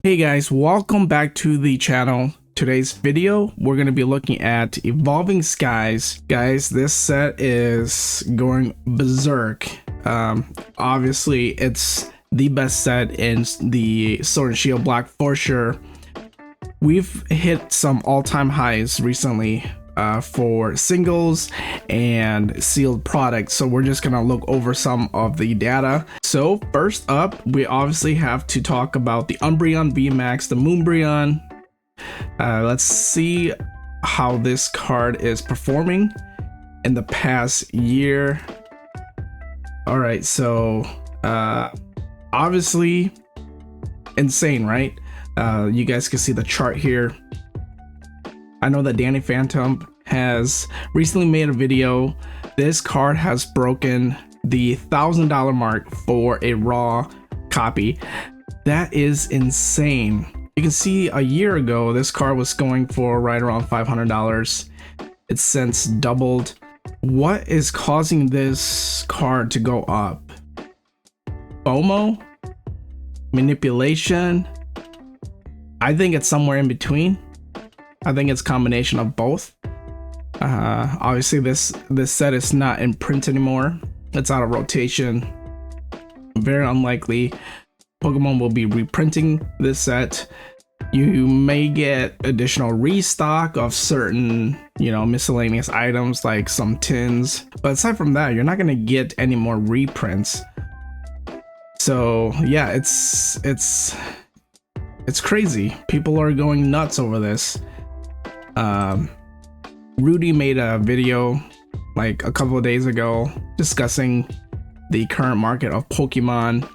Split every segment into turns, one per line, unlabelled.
Hey guys, welcome back to the channel. Today's video, we're going to be looking at Evolving Skies. Guys, this set is going berserk. Obviously, it's the best set in the Sword and Shield block for sure. We've hit some all-time highs recently for singles and sealed products, so we're just gonna look over some of the data. So first up, we obviously have to talk about the Umbreon VMAX, the Moonbreon. Let's see how this card is performing in the past year. All right, so obviously insane, right? You guys can see the chart here. I know that Danny Phantom has recently made a video. This card has broken the $1,000 mark for a raw copy. That is insane. You can see a year ago, this card was going for right around $500. It's since doubled. What is causing this card to go up? FOMO? Manipulation? I think it's somewhere in between. I think it's a combination of both. Obviously this set is not in print anymore. It's out of rotation. Very unlikely Pokemon will be reprinting this set. You may get additional restock of certain, miscellaneous items like some tins. But aside from that, you're not gonna get any more reprints. So yeah, it's crazy. People are going nuts over this. Rudy made a video like a couple of days ago discussing the current market of Pokemon,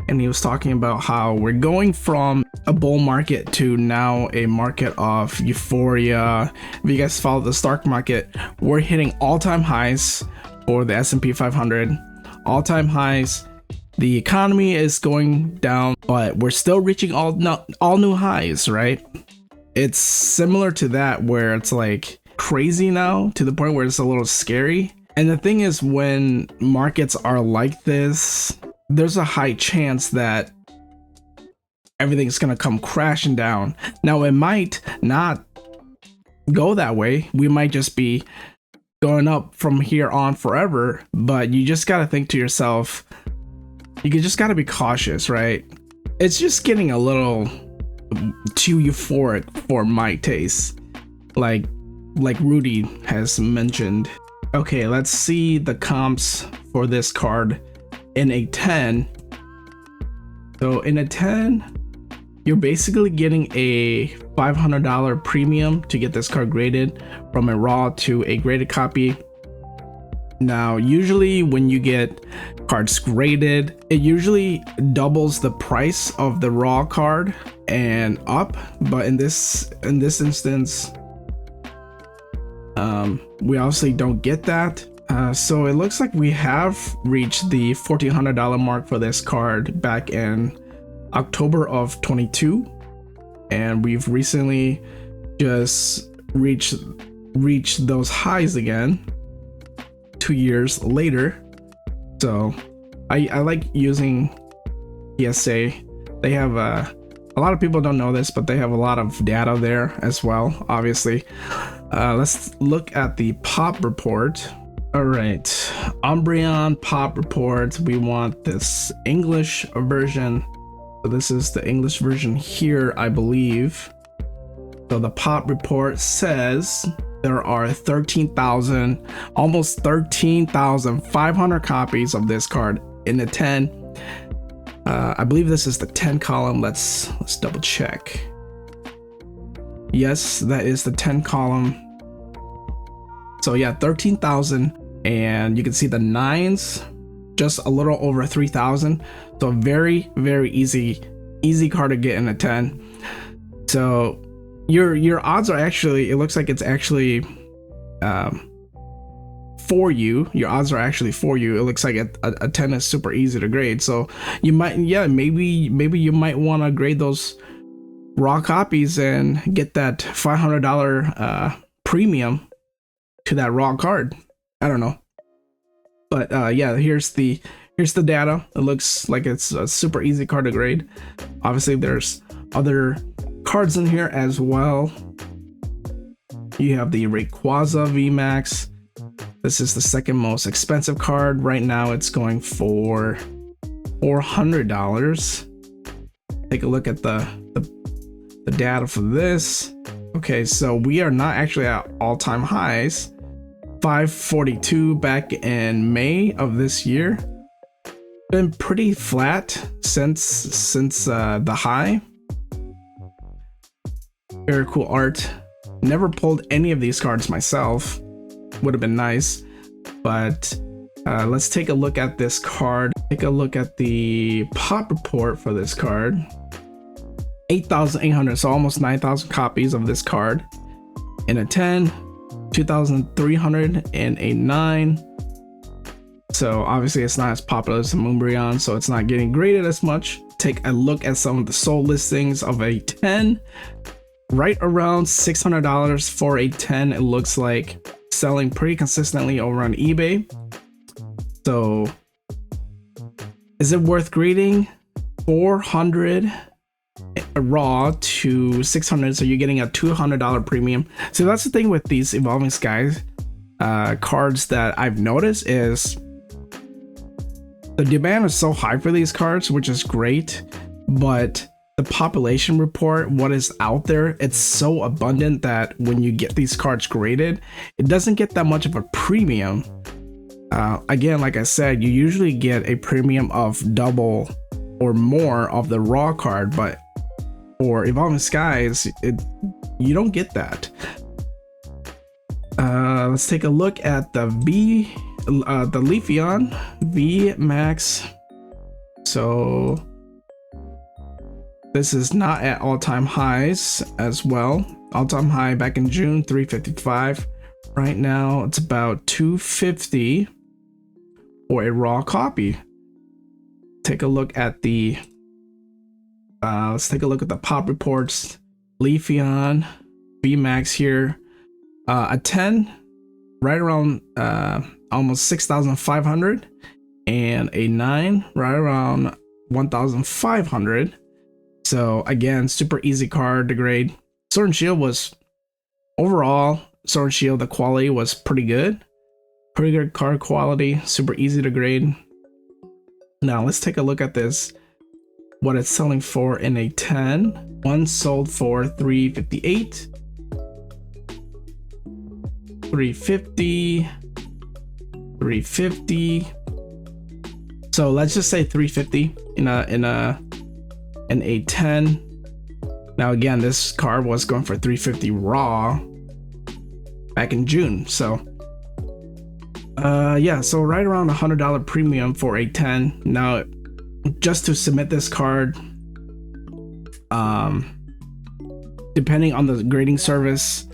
and he was talking about how we're going from a bull market to now a market of euphoria. If you guys follow the stock market, we're hitting all-time highs for the S&P 500, all-time highs. The economy is going down, but we're still reaching all new highs, right? It's similar to that, where it's like crazy now to the point where it's a little scary. And the thing is, when markets are like this, there's a high chance that everything's gonna come crashing down. Now, it might not go that way. We might just be going up from here on forever, but you just gotta think to yourself, you just gotta be cautious, right? It's just getting a little too euphoric for my taste, like Rudy has mentioned. Okay, let's see the comps for this card in a 10. So in a 10, you're basically getting a $500 premium to get this card graded from a raw to a graded copy. Now, usually when you get cards graded, it usually doubles the price of the raw card and up, but in this instance, we obviously don't get that. So it looks like we have reached the $1,400 mark for this card back in October of 22, and we've recently just reached those highs again 2 years later. So I like using PSA. They have a lot of people don't know this, but they have a lot of data there as well, obviously. Let's look at the pop report. All right, Umbreon pop report. We want this English version. So this is the English version here, I believe. So the pop report says there are 13,000, almost 13,500 copies of this card in the 10. I believe this is the 10 column. Let's double check. Yes, that is the 10 column. So yeah, 13,000, and you can see the 9s just a little over 3,000. So very easy card to get in a 10. So your odds are actually, it looks like it's actually for you. Your odds are actually for you. It looks like a 10 is super easy to grade. So you might, maybe you might want to grade those raw copies and get that $500 premium to that raw card. I don't know, but yeah, here's the data. It looks like it's a super easy card to grade. Obviously there's other cards in here as well. You have the Rayquaza VMAX. This is the second most expensive card. Right now it's going for $400. Take a look at the data for this. Okay, so we are not actually at all-time highs. 542 back in May of this year. Been pretty flat since the high. Very cool art. Never pulled any of these cards myself. Would have been nice, but let's take a look at this card. Take a look at the pop report for this card. 8,800, so almost 9,000 copies of this card. In a 10, 2,300 in a 9. So obviously it's not as popular as the Moonbreon, so it's not getting graded as much. Take a look at some of the sold listings of a 10. Right around $600 for a 10. It looks like selling pretty consistently over on eBay. So is it worth grading? 400 raw to 600, so you're getting a $200 premium. So that's the thing with these Evolving Skies cards that I've noticed is the demand is so high for these cards, which is great, but the population report, what is out there, it's so abundant that when you get these cards graded, it doesn't get that much of a premium. Again, like I said, you usually get a premium of double or more of the raw card, but for Evolving Skies, you don't get that. Let's take a look at the Leafeon VMAX. So this is not at all-time highs as well. All-time high back in June, 355. Right now, it's about 250 for a raw copy. Take a look at the let's take a look at the pop reports. Leafeon VMAX here, a 10 right around almost 6,500, and a 9 right around 1,500. So again, super easy card to grade. Sword and Shield was overall, Sword and Shield, the quality was pretty good card quality, super easy to grade. Now let's take a look at this, what it's selling for in a 10. One sold for 358, 350, 350. So let's just say 350 in a 10. Now again, this card was going for 350 raw back in June. So yeah, so right around $100 premium for a 10. Now just to submit this card, depending on the grading service,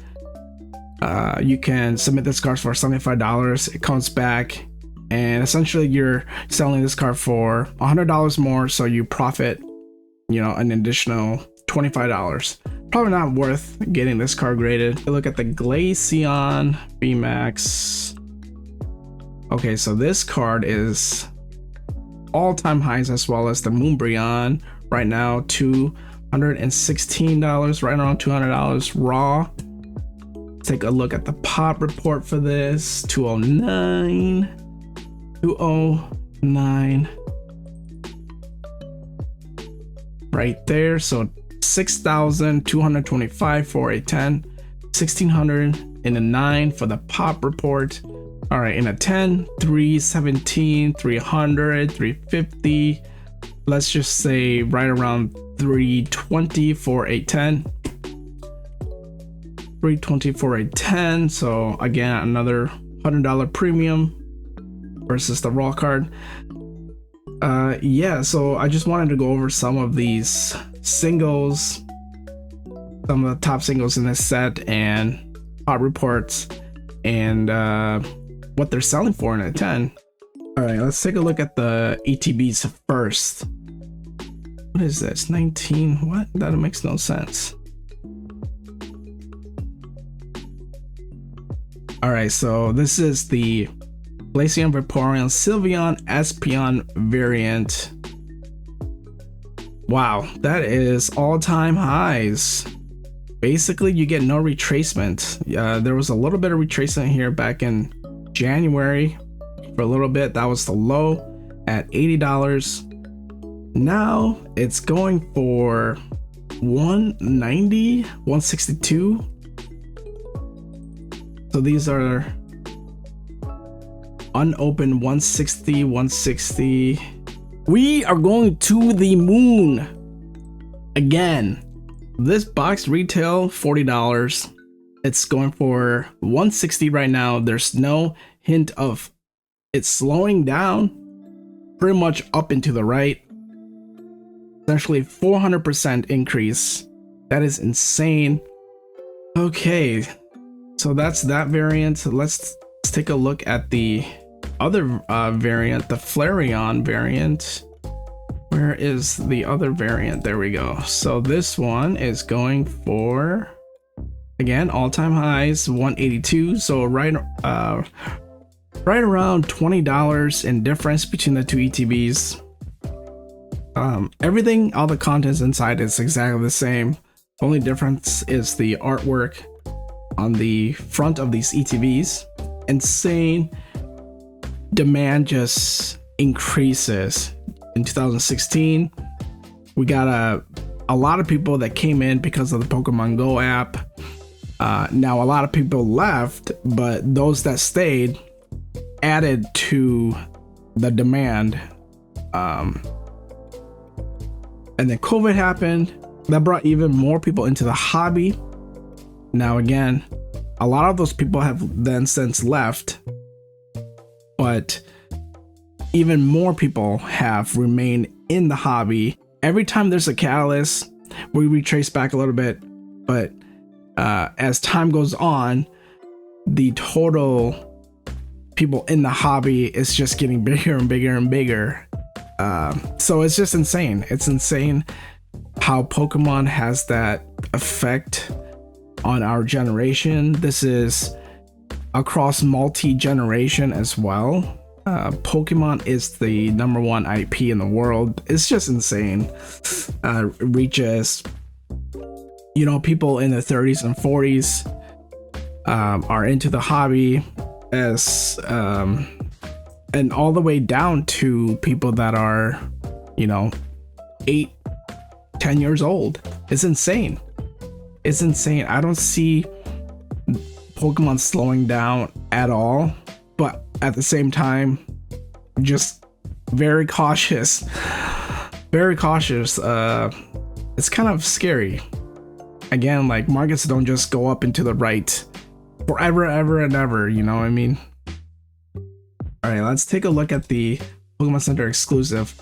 you can submit this card for $75. It comes back, and essentially you're selling this card for $100 more, so you profit, an additional $25. Probably not worth getting this card graded. Look at the Glaceon VMAX. Okay, so this card is all-time highs as well as the Moonbreon. Right now, $216, right around $200 raw. Take a look at the pop report for this. 209. Right there. So 6,225 for a 10. 1,600 in a 9 for the pop report. All right, in a 10, 317, 300, 350. Let's just say right around 320 for a 10. 320 for a 10. So again, another $100 premium versus the raw card. Yeah, so I just wanted to go over some of these singles, some of the top singles in this set, and pop reports, and what they're selling for in a 10. All right, let's take a look at the ATBs first. What is this? 19? What? That makes no sense. All right, so this is the Glaceon, Vaporeon, Sylveon, Espeon variant. Wow, that is all-time highs. Basically, you get no retracement. There was a little bit of retracement here back in January. For a little bit, that was the low at $80. Now it's going for 190, 162. So these are unopened 160, 160. We are going to the moon again. This box retail $40. It's going for 160 right now. There's no hint of it slowing down. Pretty much up and to the right. Essentially 400% increase. That is insane. Okay, so that's that variant. Let's take a look at the other variant, the Flareon variant. Where is the other variant? There we go. So this one is going for, again, all-time highs, 182. So right around $20 in difference between the two ETBs. Everything, all the contents inside is exactly the same. Only difference is the artwork on the front of these ETBs. Insane. Demand just increases. In 2016, we got a lot of people that came in because of the Pokemon Go app. Now a lot of people left, but those that stayed added to the demand. And then COVID happened. That brought even more people into the hobby. Now again, a lot of those people have then since left, but even more people have remained in the hobby. Every time there's a catalyst, we retrace back a little bit, but as time goes on, the total people in the hobby is just getting bigger and bigger and bigger. So it's just insane. It's insane how Pokemon has that effect on our generation. This is across multi-generation as well. Pokemon is the #1 IP in the world. It's just insane. Reaches, you know, people in their 30s and 40s are into the hobby, as and all the way down to people that are, you know, 8-10 years old. It's insane. It's insane. I don't see Pokemon slowing down at all, but at the same time, just very cautious. Very cautious. It's kind of scary. Again, like, markets don't just go up and to the right forever, ever, and ever, you know what I mean? Alright, let's take a look at the Pokemon Center exclusive.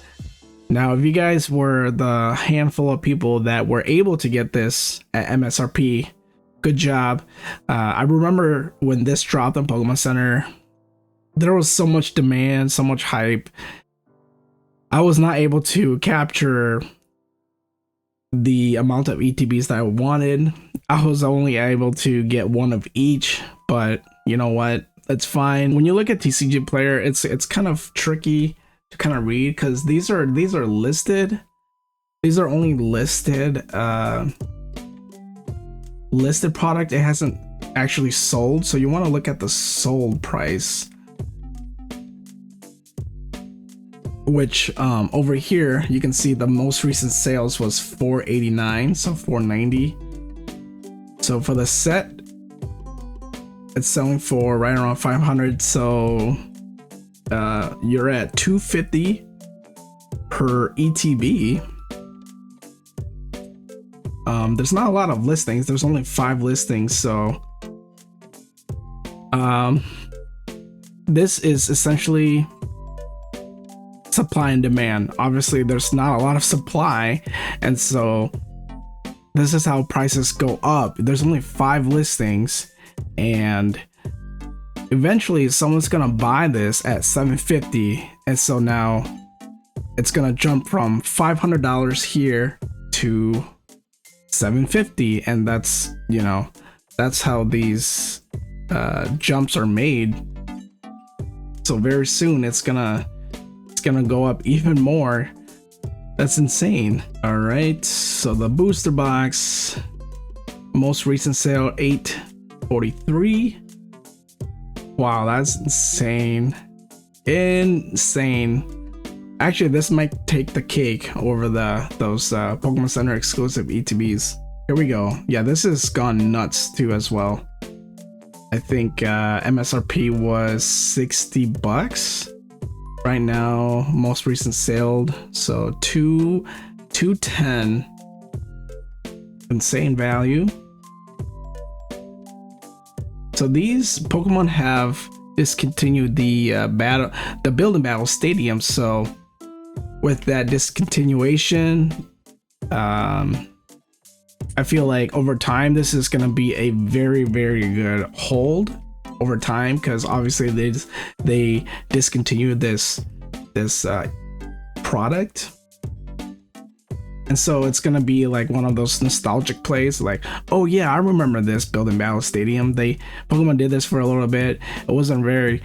Now, if you guys were the handful of people that were able to get this at MSRP, good job. I remember when this dropped on Pokemon Center, there was so much demand, so much hype. I was not able to capture the amount of ETBs that I wanted. I was only able to get one of each, but you know what? It's fine. When you look at TCG Player, it's kind of tricky to kind of read because these are listed. These are only listed listed product. It hasn't actually sold, so you want to look at the sold price, which over here you can see the most recent sales was $489, so $490. So for the set, it's selling for right around $500. So you're at $250 per ETB. There's not a lot of listings. There's only 5 listings, so this is essentially supply and demand. Obviously, there's not a lot of supply, and so this is how prices go up. There's only 5 listings, and eventually someone's gonna buy this at $750, and so now it's gonna jump from $500 here to $750, and that's, you know, that's how these jumps are made. So very soon it's gonna go up even more. That's insane. All right, so the booster box, most recent sale 843. Wow, that's insane. Insane. Actually, this might take the cake over those Pokemon Center exclusive ETBs. Here we go. Yeah, this has gone nuts too as well. I think MSRP was 60 bucks. Right now, most recent sailed, so 210. Insane value. So these Pokemon have discontinued the build and battle stadium. So with that discontinuation, I feel like over time this is gonna be a very good hold over time, because obviously they discontinued this product, and so it's gonna be like one of those nostalgic plays, like, oh yeah, I remember this build and battle stadium. Pokemon did this for a little bit. It wasn't very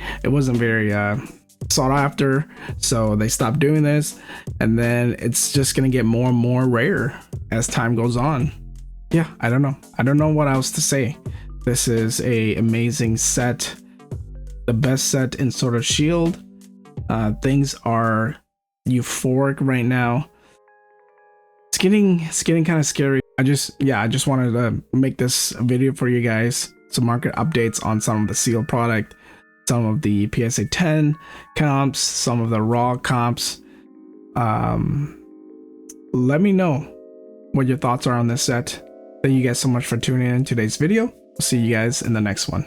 sought after, so they stopped doing this, and then it's just gonna get more and more rare as time goes on. Yeah, I don't know what else to say. This is a amazing set, the best set in Sword of Shield. Things are euphoric right now. It's getting kind of scary. I just wanted to make this video for you guys, some market updates on some of the sealed product, some of the PSA 10 comps, some of the raw comps. Let me know what your thoughts are on this set. Thank you guys so much for tuning in today's video. I'll see you guys in the next one.